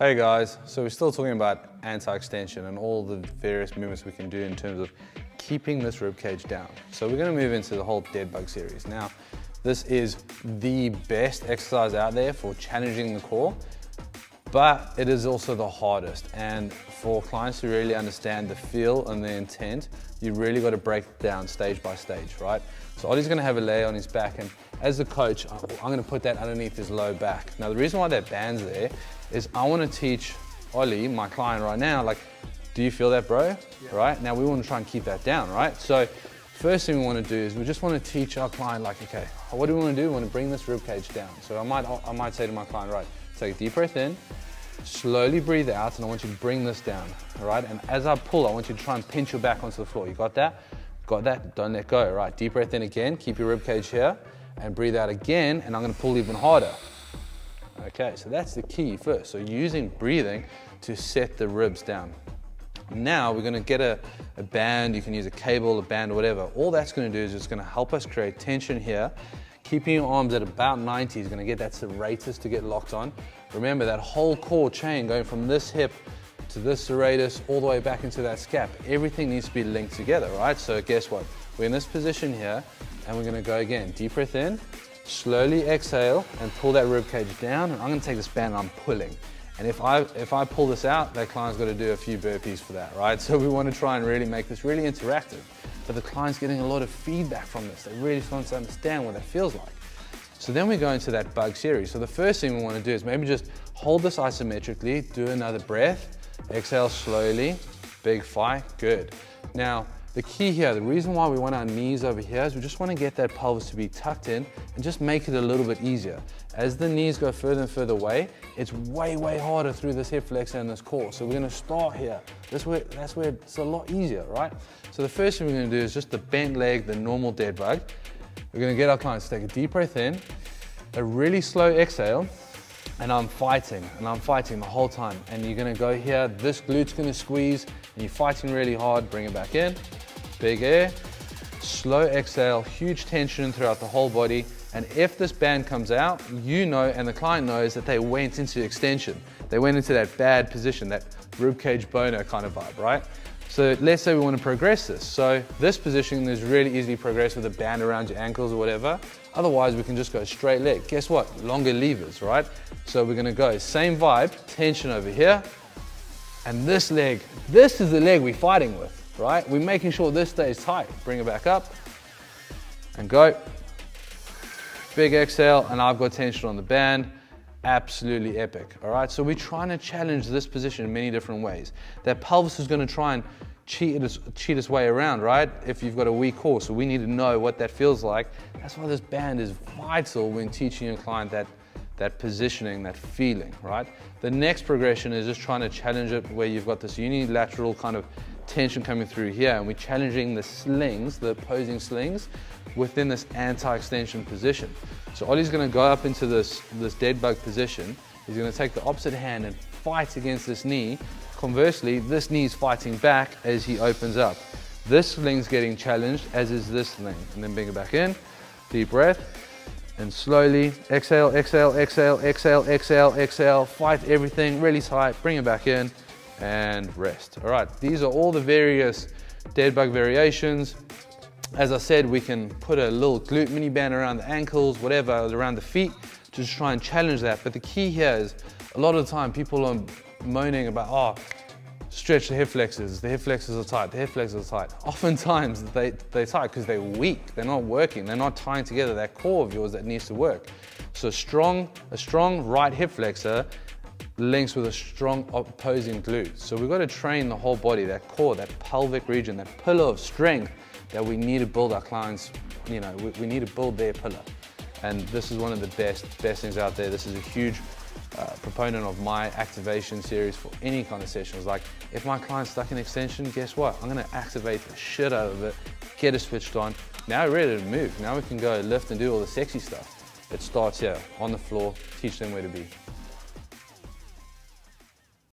Hey guys, so we're still talking about anti-extension and all the various movements we can do in terms of keeping this rib cage down. So we're going to move into the whole Deadbug series. Now, this is the best exercise out there for challenging the core, but it is also the hardest. And for clients to really understand the feel and the intent, you really got to break it down stage by stage, right? So Ollie's going to have a lay on his back, and as the coach, I'm going to put that underneath his low back. Now, the reason why that band's there is I want to teach Ollie, my client right now, like, do you feel that, bro? Yeah. Right? Now, we want to try and keep that down, right? So first thing we want to do is we just want to teach our client, like, okay, what do we want to do? We want to bring this rib cage down. So I might say to my client, right, take a deep breath in, slowly breathe out, and I want you to bring this down, all right? And as I pull, I want you to try and pinch your back onto the floor. You got that? Got that? Don't let go, right? Deep breath in again, keep your rib cage here, and breathe out again, and I'm going to pull even harder. Okay, so that's the key first. So using breathing to set the ribs down. Now we're going to get a band. You can use a cable, a band, or whatever. All that's going to do is it's going to help us create tension here. Keeping your arms at about 90 is going to get that serratus to get locked on. Remember that whole core chain going from this hip to this serratus all the way back into that scap. Everything needs to be linked together, right? So guess what? We're in this position here, and we're going to go again. Deep breath in. Slowly exhale and pull that rib cage down, and I'm going to take this band and I'm pulling. And if I pull this out, that client's got to do a few burpees for that, right? So we want to try and really make this really interactive. But the client's getting a lot of feedback from this. They really want to understand what that feels like. So then we go into that bug series. So the first thing we want to do is maybe just hold this isometrically, do another breath, exhale slowly, big fight, good. Now, the key here, the reason why we want our knees over here is we just want to get that pelvis to be tucked in and just make it a little bit easier. As the knees go further and further away, it's way, way harder through this hip flexor and this core. So we're going to start here. That's where it's a lot easier, right? So the first thing we're going to do is just the bent leg, the normal dead bug. We're going to get our clients to take a deep breath in, a really slow exhale, and I'm fighting the whole time. And you're going to go here, this glute's going to squeeze, and you're fighting really hard, bring it back in. Big air, slow exhale, huge tension throughout the whole body. And if this band comes out, you know, and the client knows that they went into extension. They went into that bad position, that ribcage boner kind of vibe, right? So let's say we want to progress this. So this position is really easily progressed with a band around your ankles or whatever. Otherwise, we can just go straight leg. Guess what? Longer levers, right? So we're going to go same vibe, tension over here. And this leg, this is the leg we're fighting with. Right? We're making sure this stays tight. Bring it back up and go. Big exhale, and I've got tension on the band. Absolutely epic. All right, so we're trying to challenge this position in many different ways. That pelvis is going to try and cheat its way around, right? If you've got a weak core, so we need to know what that feels like. That's why this band is vital when teaching a client that positioning, that feeling, right? The next progression is just trying to challenge it where you've got this unilateral kind of tension coming through here, and we're challenging the slings, the opposing slings, within this anti-extension position. So Ollie's going to go up into this dead bug position. He's going to take the opposite hand and fight against this knee. Conversely, this knee is fighting back as he opens up. This sling's getting challenged, as is this sling. And then bring it back in, deep breath, and slowly exhale, exhale, exhale, exhale, exhale, exhale, fight everything really tight, bring it back in, and rest. All right, these are all the various dead bug variations. As I said, we can put a little glute mini band around the ankles, whatever, around the feet, to just try and challenge that. But the key here is, a lot of the time people are moaning about, oh, stretch the hip flexors are tight, the hip flexors are tight. Oftentimes they're tight because they're weak, they're not working, they're not tying together that core of yours that needs to work. So a strong right hip flexor links with a strong opposing glute. So we've got to train the whole body, that core, that pelvic region, that pillar of strength that we need to build our clients, you know, we need to build their pillar. And this is one of the best things out there. This is a huge proponent of my activation series for any kind of sessions. Like, if my client's stuck in extension, guess what? I'm going to activate the shit out of it, get it switched on. Now we're ready to move. Now we can go lift and do all the sexy stuff. It starts here, on the floor, teach them where to be.